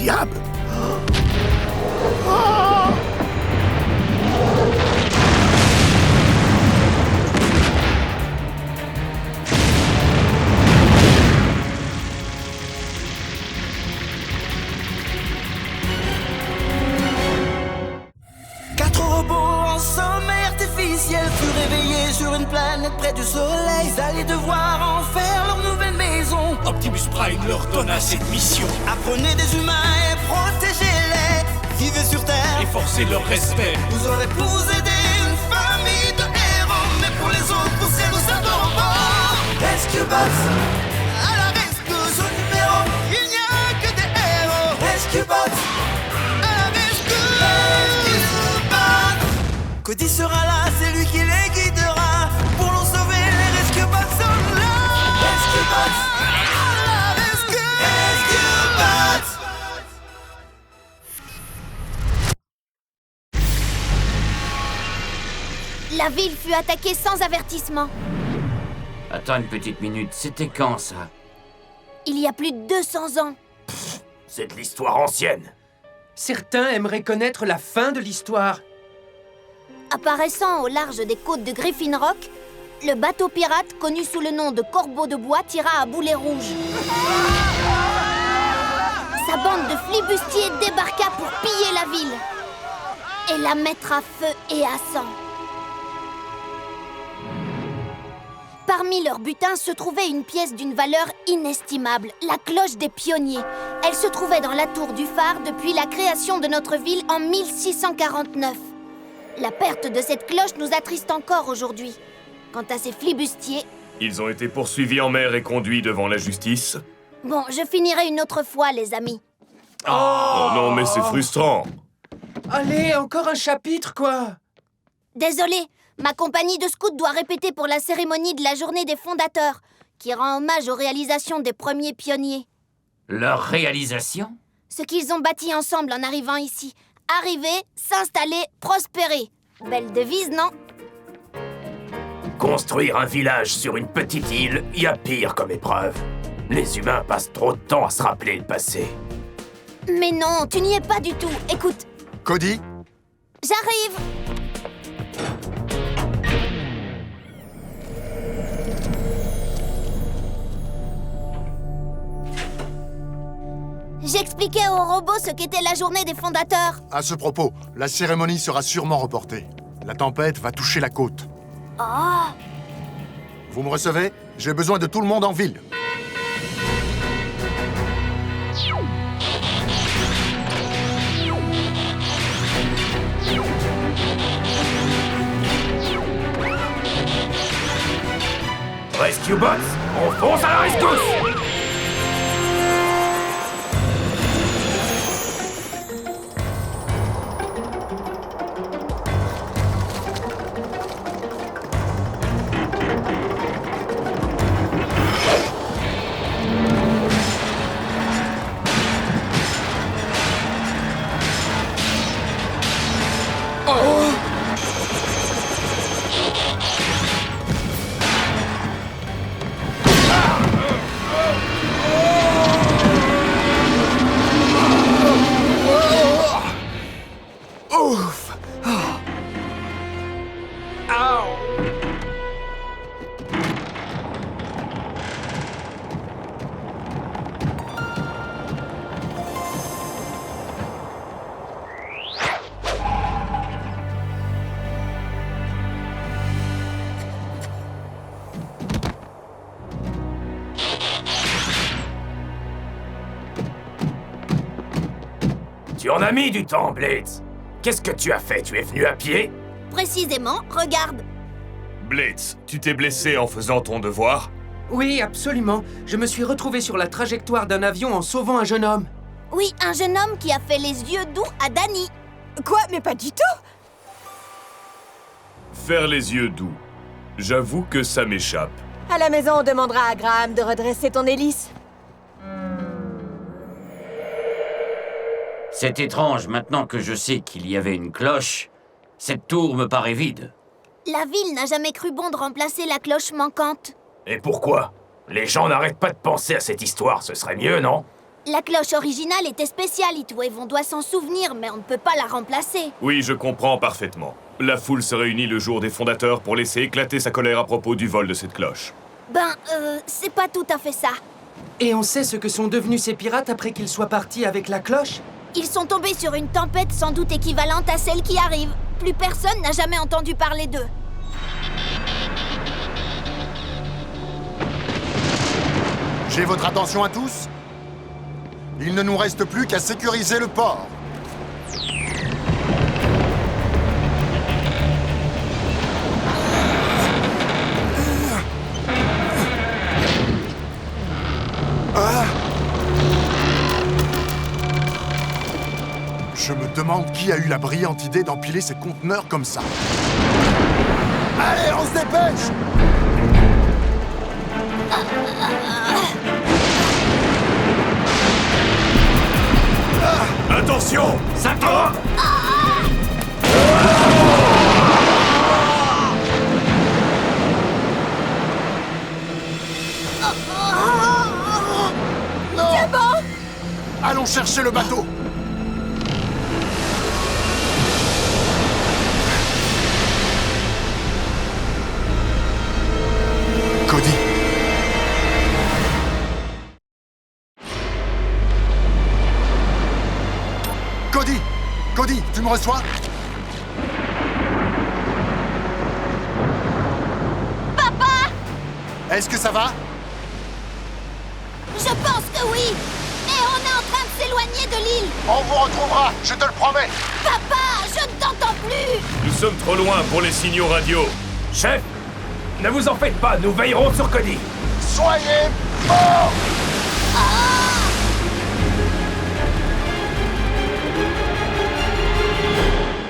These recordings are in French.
diable! Furent réveillés sur une planète près du soleil. Ils allaient devoir en faire leur nouvelle maison. Optimus Prime leur donna cette mission. Apprenez des humains et protégez-les. Vivez sur Terre et forcez leur respect. Vous aurez pour aider une famille de héros. Mais pour les autres, vous serez nos adorables. Rescue Bots, à la rescousse. Son numéro, il n'y a que des héros. Rescue Bots, à la rescousse. Rescue Bots. Cody sera là, c'est lui qui les guidera. Pour nous sauver, les Rescue Bots sont là. Rescue Bots, à la rescue. Rescue Bots. La ville fut attaquée sans avertissement. Attends une petite minute, c'était quand ça? Il y a plus de 200 ans. C'est de l'histoire ancienne. Certains aimeraient connaître la fin de l'histoire. Apparaissant au large des côtes de Griffin Rock, le bateau pirate, connu sous le nom de Corbeau de Bois, tira à boulet rouge. Sa bande de flibustiers débarqua pour piller la ville et la mettre à feu et à sang. Parmi leurs butins se trouvait une pièce d'une valeur inestimable, la cloche des pionniers. Elle se trouvait dans la tour du phare depuis la création de notre ville en 1649. La perte de cette cloche nous attriste encore aujourd'hui. Quant à ces flibustiers... Ils ont été poursuivis en mer et conduits devant la justice. Bon, je finirai une autre fois, les amis. Oh non, mais c'est frustrant. Allez, encore un chapitre, quoi. Désolé, ma compagnie de scouts doit répéter pour la cérémonie de la journée des fondateurs, qui rend hommage aux réalisations des premiers pionniers. Leur réalisation? Ce qu'ils ont bâti ensemble en arrivant ici. Arriver, s'installer, prospérer. Belle devise, non? Construire un village sur une petite île, y a pire comme épreuve. Les humains passent trop de temps à se rappeler le passé. Mais non, tu n'y es pas du tout. Écoute. Cody? J'arrive! J'expliquais aux robots ce qu'était la journée des fondateurs. À ce propos, la cérémonie sera sûrement reportée. La tempête va toucher la côte. Oh! Vous me recevez? J'ai besoin de tout le monde en ville. Rescue Bots, on fonce à la rescousse! Tu en as mis du temps, Blitz. Qu'est-ce que tu as fait? Tu es venu à pied? Précisément, regarde. Blitz, tu t'es blessé en faisant ton devoir? Oui, absolument. Je me suis retrouvé sur la trajectoire d'un avion en sauvant un jeune homme. Oui, un jeune homme qui a fait les yeux doux à Danny. Quoi? Mais pas du tout! Faire les yeux doux. J'avoue que ça m'échappe. À la maison, on demandera à Graham de redresser ton hélice. C'est étrange, maintenant que je sais qu'il y avait une cloche, cette tour me paraît vide. La ville n'a jamais cru bon de remplacer la cloche manquante. Et pourquoi? Les gens n'arrêtent pas de penser à cette histoire, ce serait mieux, non? La cloche originale était spéciale, Heatwave. On doit s'en souvenir, mais on ne peut pas la remplacer. Oui, je comprends parfaitement. La foule se réunit le jour des fondateurs pour laisser éclater sa colère à propos du vol de cette cloche. C'est pas tout à fait ça. Et on sait ce que sont devenus ces pirates après qu'ils soient partis avec la cloche? Ils sont tombés sur une tempête sans doute équivalente à celle qui arrive. Plus personne n'a jamais entendu parler d'eux. J'ai votre attention à tous. Il ne nous reste plus qu'à sécuriser le port. Je me demande qui a eu la brillante idée d'empiler ces conteneurs comme ça. Allez, on se dépêche! Attention! Ça tombe! Non! C'est bon! Allons chercher le bateau! Cody! Cody! Cody, tu me reçois? Papa! Est-ce que ça va? Je pense que oui! Mais on est en train de s'éloigner de l'île! On vous retrouvera, je te le promets! Papa, je ne t'entends plus! Nous sommes trop loin pour les signaux radio. Chef, ne vous en faites pas, nous veillerons sur Cody. Soyez morts!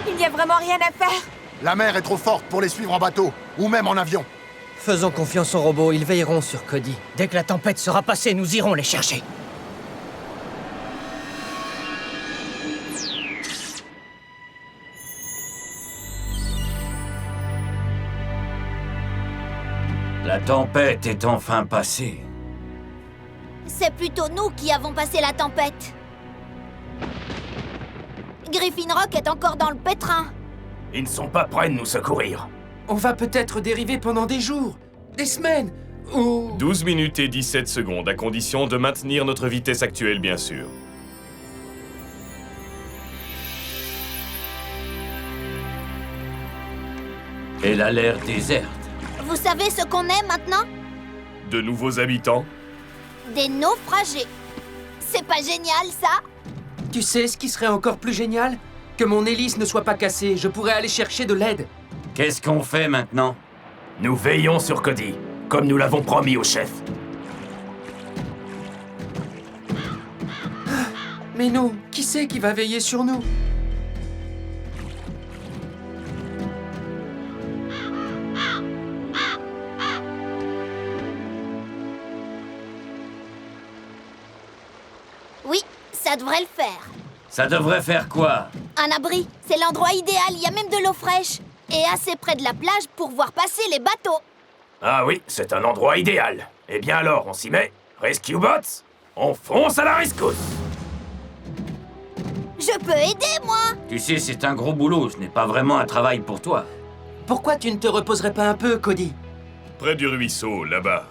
Il n'y a vraiment rien à faire. La mer est trop forte pour les suivre en bateau, ou même en avion. Faisons confiance aux robots, ils veilleront sur Cody. Dès que la tempête sera passée, nous irons les chercher. La tempête est enfin passée. C'est plutôt nous qui avons passé la tempête. Griffin Rock est encore dans le pétrin. Ils ne sont pas prêts de nous secourir. On va peut-être dériver pendant des jours, des semaines, ou... 12 minutes et 17 secondes, à condition de maintenir notre vitesse actuelle, bien sûr. Elle a l'air déserte. Vous savez ce qu'on est maintenant? De nouveaux habitants? Des naufragés. C'est pas génial, ça? Tu sais ce qui serait encore plus génial? Que mon hélice ne soit pas cassée, je pourrais aller chercher de l'aide. Qu'est-ce qu'on fait maintenant? Nous veillons sur Cody, comme nous l'avons promis au chef. Mais nous, qui c'est qui va veiller sur nous? Oui, ça devrait le faire. Ça devrait faire quoi? Un abri, c'est l'endroit idéal, il y a même de l'eau fraîche. Et assez près de la plage pour voir passer les bateaux. Ah oui, c'est un endroit idéal. Eh bien alors, on s'y met. Rescue Bots, on fonce à la rescousse. Je peux aider, moi! Tu sais, c'est un gros boulot, ce n'est pas vraiment un travail pour toi. Pourquoi tu ne te reposerais pas un peu, Cody? Près du ruisseau, là-bas.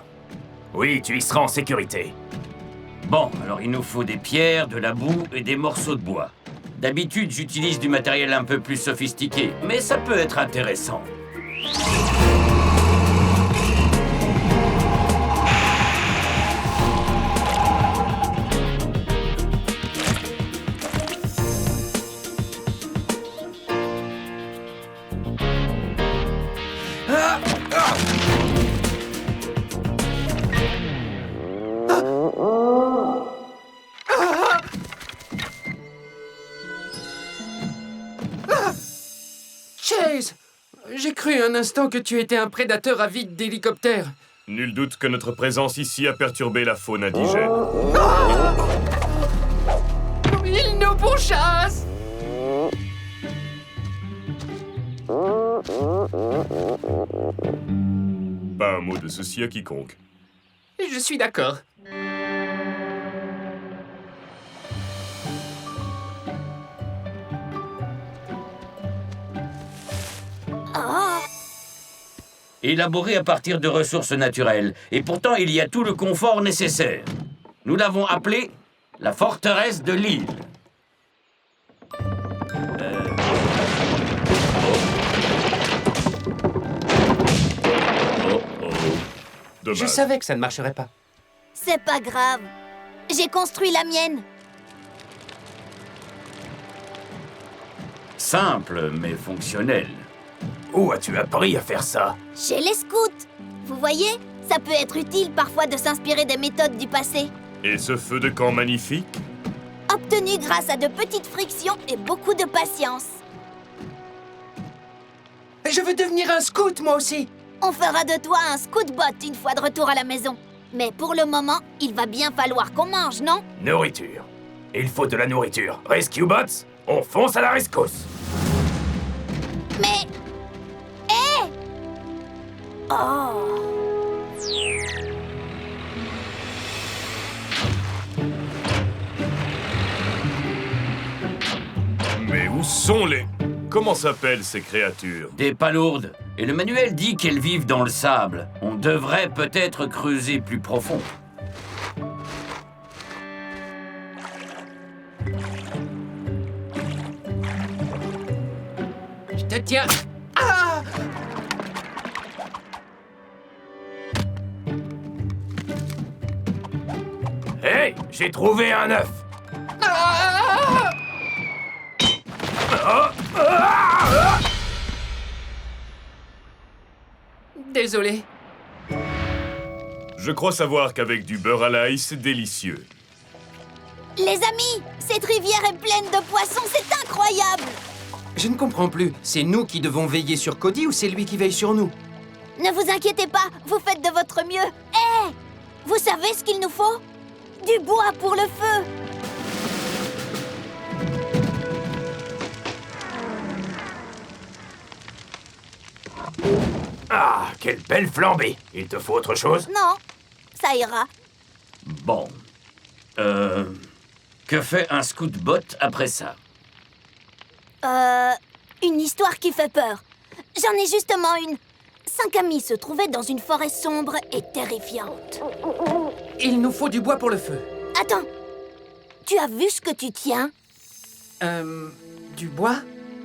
Oui, tu y seras en sécurité. Bon, alors il nous faut des pierres, de la boue et des morceaux de bois. D'habitude, j'utilise du matériel un peu plus sophistiqué, mais ça peut être intéressant. Chase! J'ai cru un instant que tu étais un prédateur avide d'hélicoptères. Nul doute que notre présence ici a perturbé la faune indigène. Il nous pourchasse! Pas un mot de ceci à quiconque. Je suis d'accord. élaboré à partir de ressources naturelles. Et pourtant, il y a tout le confort nécessaire. Nous l'avons appelé la forteresse de l'île. Dommage. Je savais que ça ne marcherait pas. C'est pas grave. J'ai construit la mienne. Simple, mais fonctionnel. Où as-tu appris à faire ça? Chez les scouts. Vous voyez, ça peut être utile parfois de s'inspirer des méthodes du passé. Et ce feu de camp magnifique? Obtenu grâce à de petites frictions et beaucoup de patience. Je veux devenir un scout, moi aussi. On fera de toi un scout-bot une fois de retour à la maison. Mais pour le moment, il va bien falloir qu'on mange, non? Nourriture. Il faut de la nourriture. Rescue Bots, on fonce à la rescousse. Mais... Hé! Oh! Mais où sont les... Comment s'appellent ces créatures? Des palourdes. Et le manuel dit qu'elles vivent dans le sable. On devrait peut-être creuser plus profond. Je te tiens. Ah! Hey, j'ai trouvé un œuf. Ah! Désolé. Je crois savoir qu'avec du beurre à l'ail, c'est délicieux. Les amis, cette rivière est pleine de poissons, c'est incroyable! Je ne comprends plus. C'est nous qui devons veiller sur Cody ou c'est lui qui veille sur nous? Ne vous inquiétez pas, vous faites de votre mieux. Hé! Vous savez ce qu'il nous faut? Du bois pour le feu! Ah, quelle belle flambée. Il te faut autre chose? Non, ça ira. Bon. Que fait un scout-bot après ça? Une histoire qui fait peur. J'en ai justement une. 5 amis se trouvaient dans une forêt sombre et terrifiante. Il nous faut du bois pour le feu. Attends, tu as vu ce que tu tiens? Du bois?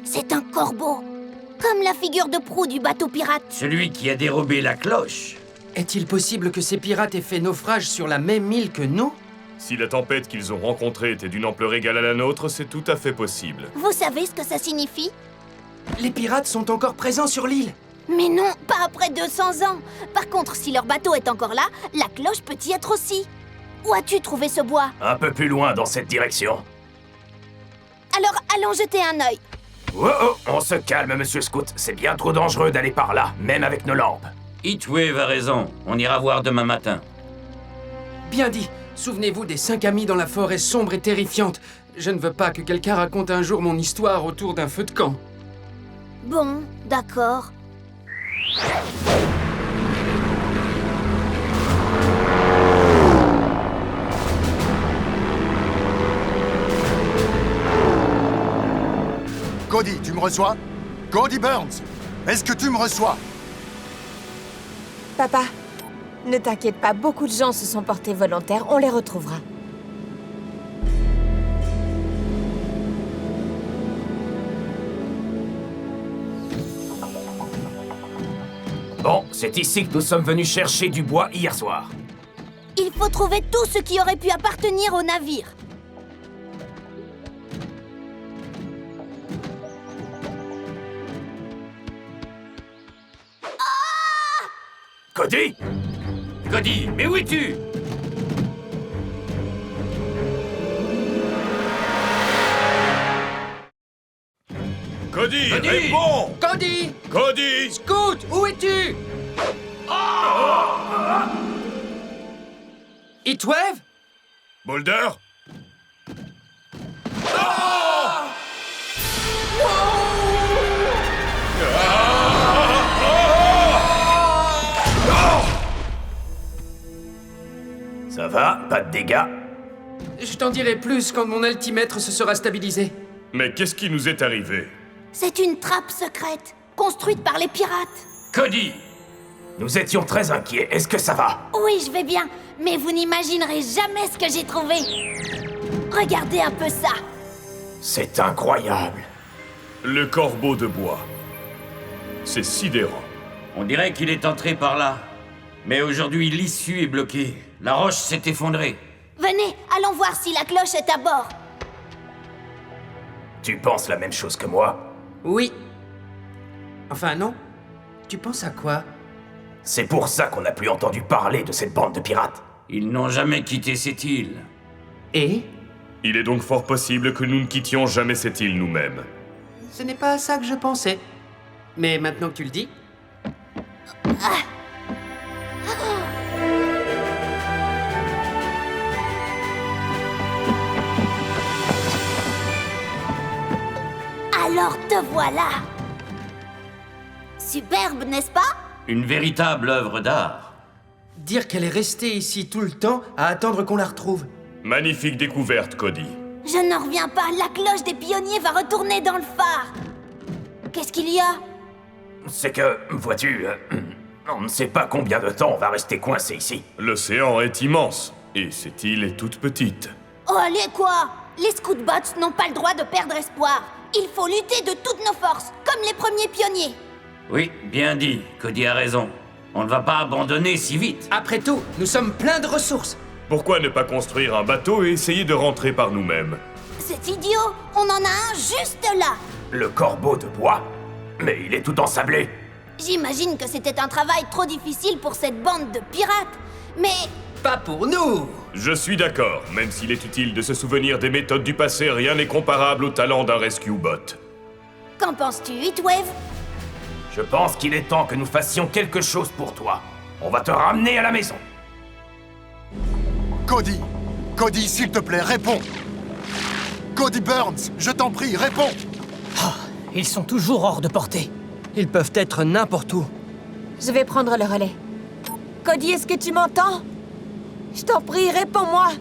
C'est un corbeau. Comme la figure de proue du bateau pirate. Celui qui a dérobé la cloche. Est-il possible que ces pirates aient fait naufrage sur la même île que nous? Si la tempête qu'ils ont rencontrée était d'une ampleur égale à la nôtre, c'est tout à fait possible. Vous savez ce que ça signifie? Les pirates sont encore présents sur l'île. Mais non, pas après 200 ans. Par contre, si leur bateau est encore là, la cloche peut y être aussi. Où as-tu trouvé ce bois? Un peu plus loin dans cette direction. Alors, allons jeter un œil. Oh, oh, on se calme, monsieur Scout. C'est bien trop dangereux d'aller par là, même avec nos lampes. Heatwave a raison. On ira voir demain matin. Bien dit. Souvenez-vous des 5 amis dans la forêt sombre et terrifiante. Je ne veux pas que quelqu'un raconte un jour mon histoire autour d'un feu de camp. Bon, d'accord. Cody, tu me reçois? Cody Burns, est-ce que tu me reçois? Papa, ne t'inquiète pas, beaucoup de gens se sont portés volontaires, on les retrouvera. Bon, c'est ici que nous sommes venus chercher du bois hier soir. Il faut trouver tout ce qui aurait pu appartenir au navire. Cody! Cody, mais où es-tu? Cody, Cody! réponds! Cody! Cody! Scout, où es-tu? Heatwave? Boulder? Ça va? Pas de dégâts? Je t'en dirai plus quand mon altimètre se sera stabilisé. Mais qu'est-ce qui nous est arrivé? C'est une trappe secrète, construite par les pirates. Cody, Nous étions très inquiets. Est-ce que ça va? Oui, je vais bien, mais vous n'imaginerez jamais ce que j'ai trouvé. Regardez un peu ça. C'est incroyable. Le corbeau de bois. C'est sidérant. On dirait qu'il est entré par là. Mais aujourd'hui, l'issue est bloquée. La roche s'est effondrée. Venez, allons voir si la cloche est à bord. Tu penses la même chose que moi? Oui. Enfin, non. Tu penses à quoi? C'est pour ça qu'on n'a plus entendu parler de cette bande de pirates. Ils n'ont jamais quitté cette île. Et? Il est donc fort possible que nous ne quittions jamais cette île nous-mêmes. Ce n'est pas à ça que je pensais. Mais maintenant que tu le dis... Alors te voilà. Superbe, n'est-ce pas? Une véritable œuvre d'art. Dire qu'elle est restée ici tout le temps à attendre qu'on la retrouve. Magnifique découverte, Cody. Je n'en reviens pas, la cloche des pionniers va retourner dans le phare. Qu'est-ce qu'il y a? C'est que, vois-tu, on ne sait pas combien de temps on va rester coincé ici. L'océan est immense, et cette île est toute petite. Oh, allez quoi? Les Scoutbots n'ont pas le droit de perdre espoir. Il faut lutter de toutes nos forces, comme les premiers pionniers. Oui, bien dit. Cody a raison. On ne va pas abandonner si vite. Après tout, nous sommes pleins de ressources. Pourquoi ne pas construire un bateau et essayer de rentrer par nous-mêmes? C'est idiot, on en a un juste là. Le corbeau de bois? Mais il est tout ensablé. J'imagine que c'était un travail trop difficile pour cette bande de pirates. Mais Pas pour nous. Je suis d'accord, même s'il est utile de se souvenir des méthodes du passé, rien n'est comparable au talent d'un rescue bot. qu'en penses-tu, Heatwave? Je pense qu'il est temps que nous fassions quelque chose pour toi. On va te ramener à la maison. Cody! Cody, s'il te plaît, réponds! Cody Burns, je t'en prie, réponds! Ils sont toujours hors de portée. Ils peuvent être n'importe où. Je vais prendre le relais. Cody, est-ce que tu m'entends? Je t'en prie, réponds-moi.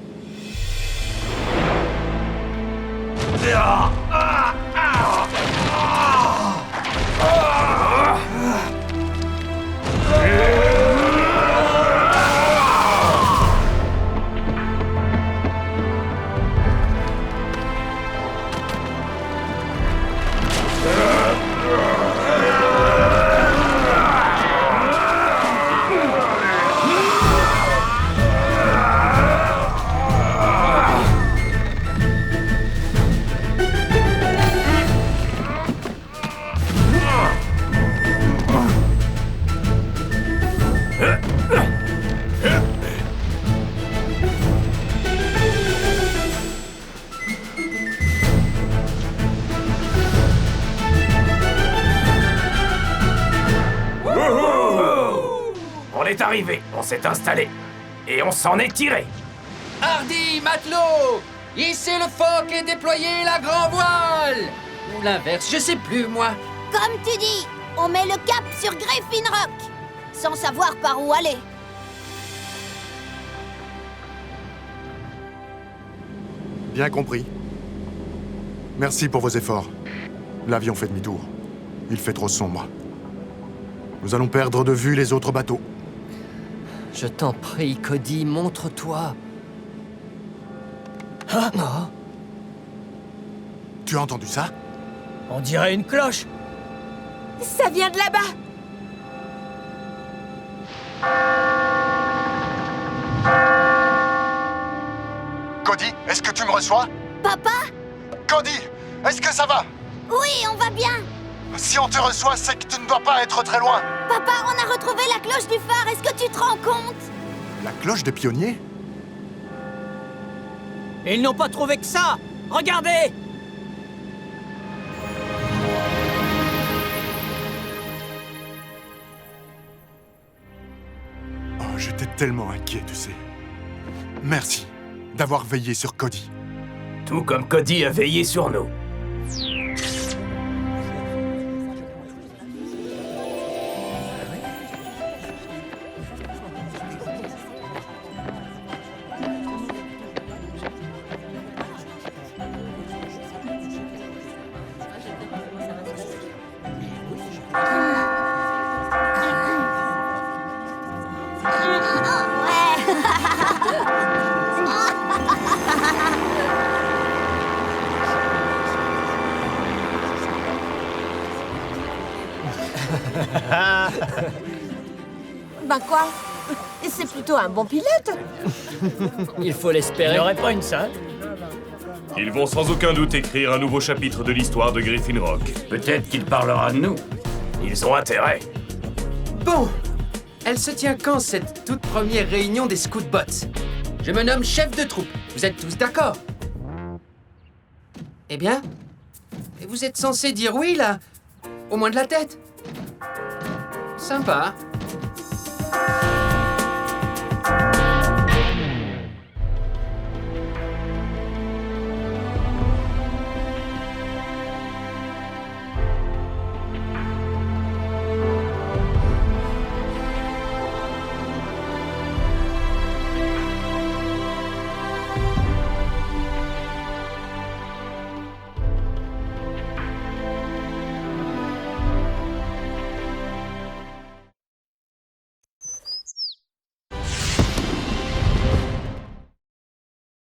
On est arrivé, on s'est installé. Et on s'en est tiré. Hardy, matelot! Hissez le foc et déployez la grand voile! Ou l'inverse, je sais plus, moi. Comme tu dis, on met le cap sur Griffin Rock, sans savoir par où aller. Bien compris. Merci pour vos efforts. L'avion fait demi-tour. Il fait trop sombre. Nous allons perdre de vue les autres bateaux. Je t'en prie, Cody, montre-toi. Ah non. Tu as entendu ça? On dirait une cloche. Ça vient de là-bas. Cody, est-ce que tu me reçois? Papa? Cody, est-ce que ça va? Oui, on va bien. Si on te reçoit, c'est que tu ne dois pas être très loin. Papa, on a retrouvé la cloche du phare, est-ce que tu te rends compte? La cloche des pionniers? Ils n'ont pas trouvé que ça. Regardez. Oh, j'étais tellement inquiet, tu sais. Merci d'avoir veillé sur Cody. Tout comme Cody a veillé sur nous. Ben quoi? C'est plutôt un bon pilote. Il faut l'espérer. Il n'aurait pas une seule. Ils vont sans aucun doute écrire un nouveau chapitre de l'histoire de Griffin Rock. Peut-être qu'il parlera de nous. Ils ont intérêt. Bon, elle se tient quand, cette toute première réunion des Scout Bots? Je me nomme chef de troupe. Vous êtes tous d'accord? Eh bien, vous êtes censés dire oui, là. Au moins de la tête. Sympa.